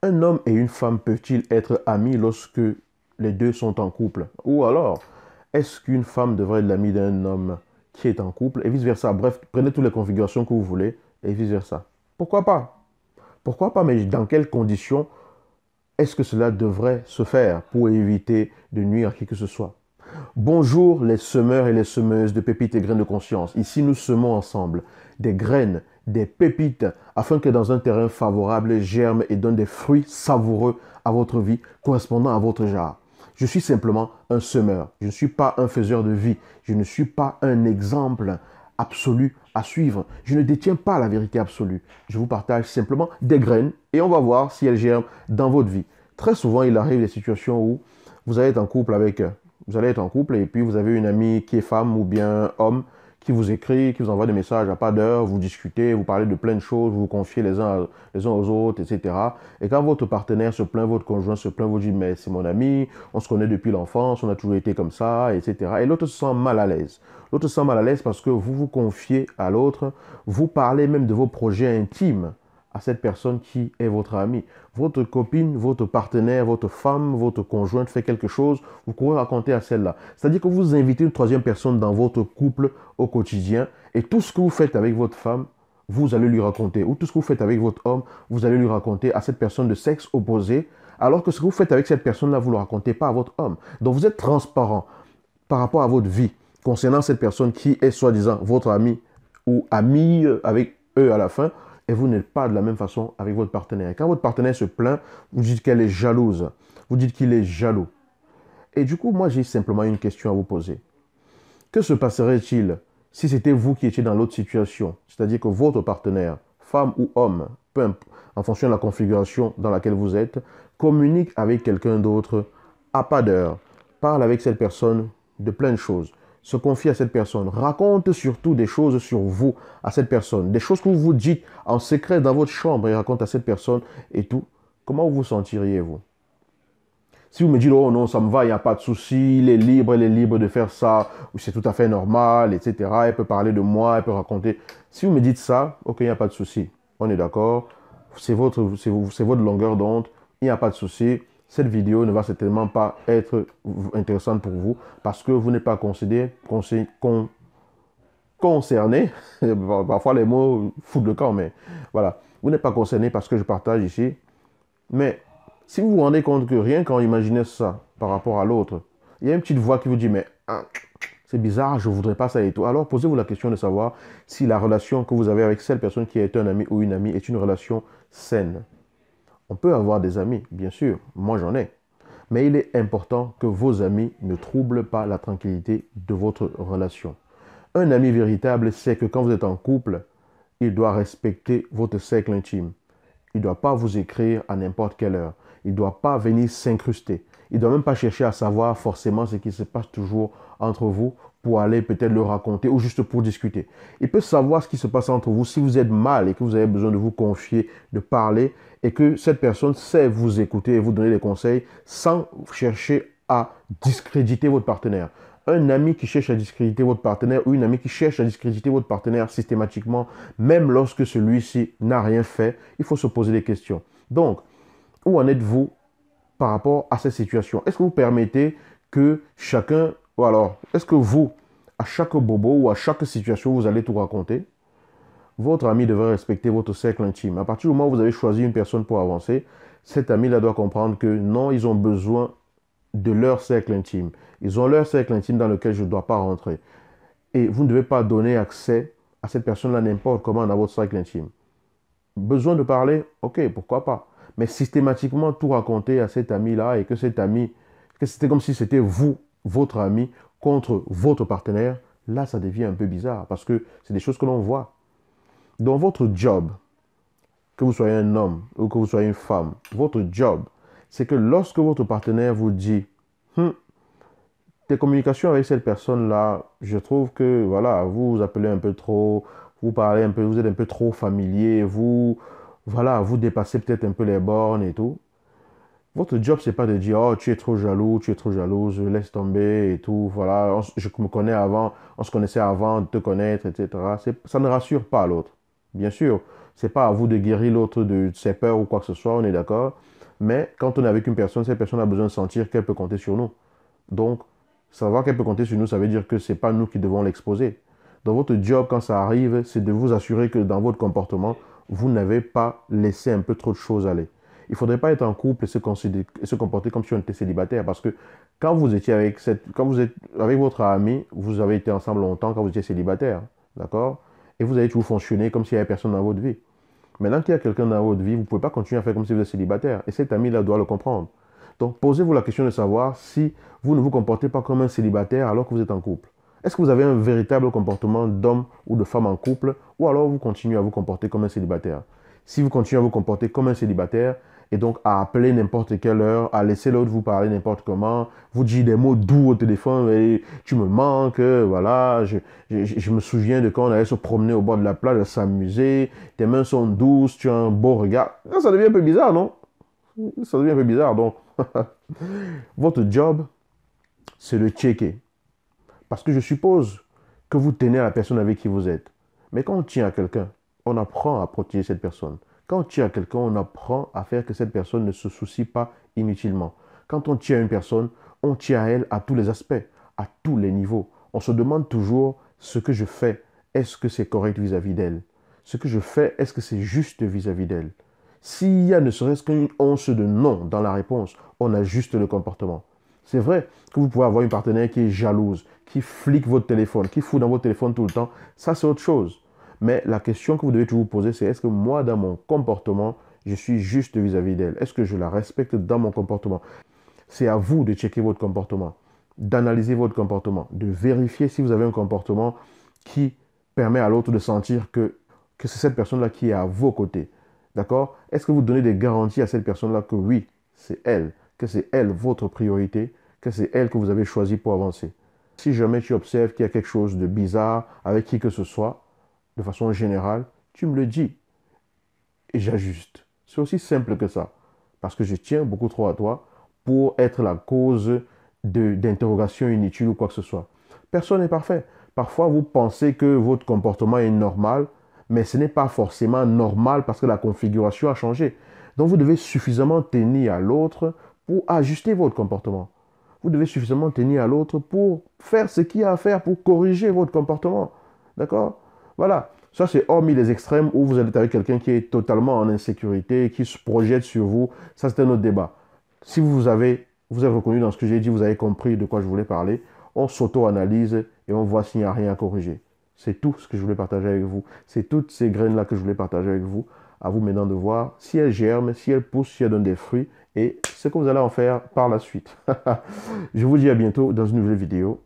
Un homme et une femme peuvent-ils être amis lorsque les deux sont en couple? Ou alors, est-ce qu'une femme devrait être l'amie d'un homme qui est en couple et vice-versa? Bref, prenez toutes les configurations que vous voulez et vice-versa. Pourquoi pas? Pourquoi pas, mais dans quelles conditions est-ce que cela devrait se faire pour éviter de nuire à qui que ce soit? Bonjour les semeurs et les semeuses de pépites et graines de conscience. Ici, nous semons ensemble des graines, des pépites, afin que dans un terrain favorable, germent et donnent des fruits savoureux à votre vie, correspondant à votre genre. Je suis simplement un semeur. Je ne suis pas un faiseur de vie. Je ne suis pas un exemple absolu à suivre. Je ne détiens pas la vérité absolue. Je vous partage simplement des graines et on va voir si elles germent dans votre vie. Très souvent, il arrive des situations où vous allez être en couple avec vous allez être en couple et puis vous avez une amie qui est femme ou bien homme qui vous écrit, qui vous envoie des messages à pas d'heure, vous discutez, vous parlez de plein de choses, vous vous confiez les uns aux autres, etc. Et quand votre partenaire se plaint, votre conjoint se plaint, vous dites, mais c'est mon ami, on se connaît depuis l'enfance, on a toujours été comme ça, etc. Et l'autre se sent mal à l'aise. L'autre se sent mal à l'aise parce que vous vous confiez à l'autre, vous parlez même de vos projets intimes à cette personne qui est votre ami. Votre copine, votre partenaire, votre femme, votre conjointe fait quelque chose, vous courez raconter à celle-là. C'est-à-dire que vous invitez une troisième personne dans votre couple au quotidien et tout ce que vous faites avec votre femme, vous allez lui raconter. Ou tout ce que vous faites avec votre homme, vous allez lui raconter à cette personne de sexe opposé, alors que ce que vous faites avec cette personne-là, vous ne le racontez pas à votre homme. Donc vous êtes transparent par rapport à votre vie concernant cette personne qui est soi-disant votre ami ou ami avec eux à la fin, et vous n'êtes pas de la même façon avec votre partenaire. Et quand votre partenaire se plaint, vous dites qu'elle est jalouse, vous dites qu'il est jaloux. Et du coup, moi, j'ai simplement une question à vous poser. Que se passerait-il si c'était vous qui étiez dans l'autre situation? C'est-à-dire que votre partenaire, femme ou homme, peu importe, en fonction de la configuration dans laquelle vous êtes, communique avec quelqu'un d'autre à pas d'heure, parle avec cette personne de plein de choses, se confie à cette personne, raconte surtout des choses sur vous à cette personne, des choses que vous vous dites en secret dans votre chambre et raconte à cette personne et tout. Comment vous vous sentiriez-vous? Si vous me dites, oh non, ça me va, il n'y a pas de souci, il est libre de faire ça, c'est tout à fait normal, etc. Elle peut parler de moi, elle peut raconter. Si vous me dites ça, ok, il n'y a pas de souci. On est d'accord, c'est votre longueur d'onde, il n'y a pas de souci. Cette vidéo ne va certainement pas être intéressante pour vous parce que vous n'êtes pas concerné. Parfois les mots foutent le camp, mais voilà. Vous n'êtes pas concerné parce que je partage ici. Mais si vous vous rendez compte que rien qu'en imaginant ça par rapport à l'autre, il y a une petite voix qui vous dit, mais ah, c'est bizarre, je ne voudrais pas ça et tout. Alors posez-vous la question de savoir si la relation que vous avez avec cette personne qui est un ami ou une amie est une relation saine. On peut avoir des amis, bien sûr, moi j'en ai. Mais il est important que vos amis ne troublent pas la tranquillité de votre relation. Un ami véritable sait que quand vous êtes en couple, il doit respecter votre cercle intime. Il ne doit pas vous écrire à n'importe quelle heure. Il ne doit pas venir s'incruster. Il ne doit même pas chercher à savoir forcément ce qui se passe toujours entre vous pour aller peut-être le raconter ou juste pour discuter. Il peut savoir ce qui se passe entre vous si vous êtes mal et que vous avez besoin de vous confier, de parler et que cette personne sait vous écouter et vous donner des conseils sans chercher à discréditer votre partenaire. Un ami qui cherche à discréditer votre partenaire ou une amie qui cherche à discréditer votre partenaire systématiquement, même lorsque celui-ci n'a rien fait, il faut se poser des questions. Donc, où en êtes-vous par rapport à cette situation? Est-ce que vous permettez que chacun, ou alors, est-ce que vous, à chaque bobo ou à chaque situation, vous allez tout raconter? Votre ami devrait respecter votre cercle intime. À partir du moment où vous avez choisi une personne pour avancer, cet ami-là doit comprendre que non, ils ont besoin de leur cercle intime. Ils ont leur cercle intime dans lequel je ne dois pas rentrer. Et vous ne devez pas donner accès à cette personne-là n'importe comment dans votre cercle intime. Besoin de parler, ok, pourquoi pas. Mais systématiquement tout raconter à cet ami-là et que cet ami, que c'était comme si c'était vous, votre ami, contre votre partenaire, là, ça devient un peu bizarre parce que c'est des choses que l'on voit. Dans votre job, que vous soyez un homme ou que vous soyez une femme, votre job, c'est que lorsque votre partenaire vous dit, tes communications avec cette personne-là, je trouve que, voilà, vous vous appelez un peu trop, vous parlez un peu, vous êtes un peu trop familier, voilà, vous dépassez peut-être un peu les bornes et tout. Votre job, c'est pas de dire, oh, tu es trop jaloux, tu es trop jalouse, laisse tomber et tout, voilà, je me connais avant, on se connaissait avant de te connaître, etc. Ça ne rassure pas l'autre. Bien sûr, C'est pas à vous de guérir l'autre de ses peurs ou quoi que ce soit, on est d'accord. Mais quand on est avec une personne, cette personne a besoin de sentir qu'elle peut compter sur nous. Donc, savoir qu'elle peut compter sur nous, ça veut dire que ce n'est pas nous qui devons l'exposer. Dans votre job, quand ça arrive, c'est de vous assurer que dans votre comportement, vous n'avez pas laissé un peu trop de choses aller. Il ne faudrait pas être en couple et se comporter comme si on était célibataire. Parce que quand vous étiez quand vous êtes avec votre ami, vous avez été ensemble longtemps quand vous étiez célibataire. D'accord? Et vous avez toujours fonctionné comme s'il n'y avait personne dans votre vie. Maintenant qu'il y a quelqu'un dans votre vie, vous ne pouvez pas continuer à faire comme si vous êtes célibataire. Et cet ami-là doit le comprendre. Donc, posez-vous la question de savoir si vous ne vous comportez pas comme un célibataire alors que vous êtes en couple. Est-ce que vous avez un véritable comportement d'homme ou de femme en couple, ou alors vous continuez à vous comporter comme un célibataire? Si vous continuez à vous comporter comme un célibataire, et donc à appeler n'importe quelle heure, à laisser l'autre vous parler n'importe comment, vous dire des mots doux au téléphone, et tu me manques, voilà, je me souviens de quand on allait se promener au bord de la plage, à s'amuser, tes mains sont douces, tu as un beau regard. Ça devient un peu bizarre, non? Ça devient un peu bizarre, donc. Votre job, c'est de checker. Parce que je suppose que vous tenez à la personne avec qui vous êtes. Mais quand on tient à quelqu'un, on apprend à protéger cette personne. Quand on tient à quelqu'un, on apprend à faire que cette personne ne se soucie pas inutilement. Quand on tient à une personne, on tient à elle à tous les aspects, à tous les niveaux. On se demande toujours ce que je fais, est-ce que c'est correct vis-à-vis d'elle? Ce que je fais, est-ce que c'est juste vis-à-vis d'elle? S'il y a ne serait-ce qu'une once de non dans la réponse, on ajuste le comportement. C'est vrai que vous pouvez avoir une partenaire qui est jalouse, qui flique votre téléphone, qui fout dans votre téléphone tout le temps. Ça, c'est autre chose. Mais la question que vous devez toujours vous poser, c'est est-ce que moi, dans mon comportement, je suis juste vis-à-vis d'elle? Est-ce que je la respecte dans mon comportement? C'est à vous de checker votre comportement, d'analyser votre comportement, de vérifier si vous avez un comportement qui permet à l'autre de sentir que c'est cette personne-là qui est à vos côtés. D'accord? Est-ce que vous donnez des garanties à cette personne-là que oui, c'est elle, que c'est elle votre priorité, que c'est elle que vous avez choisi pour avancer? Si jamais tu observes qu'il y a quelque chose de bizarre avec qui que ce soit, de façon générale, tu me le dis et j'ajuste. C'est aussi simple que ça. Parce que je tiens beaucoup trop à toi pour être la cause d'interrogations inutiles ou quoi que ce soit. Personne n'est parfait. Parfois, vous pensez que votre comportement est normal, mais ce n'est pas forcément normal parce que la configuration a changé. Donc, vous devez suffisamment tenir à l'autre pour ajuster votre comportement. Vous devez suffisamment tenir à l'autre pour faire ce qu'il y a à faire pour corriger votre comportement. D'accord? Voilà. Ça, c'est hormis les extrêmes où vous êtes avec quelqu'un qui est totalement en insécurité, qui se projette sur vous. Ça, c'est un autre débat. Si vous avez reconnu dans ce que j'ai dit, vous avez compris de quoi je voulais parler, on s'auto-analyse et on voit s'il n'y a rien à corriger. C'est tout ce que je voulais partager avec vous. C'est toutes ces graines-là que je voulais partager avec vous. À vous maintenant de voir si elles germent, si elles poussent, si elles donnent des fruits et ce que vous allez en faire par la suite. Je vous dis à bientôt dans une nouvelle vidéo.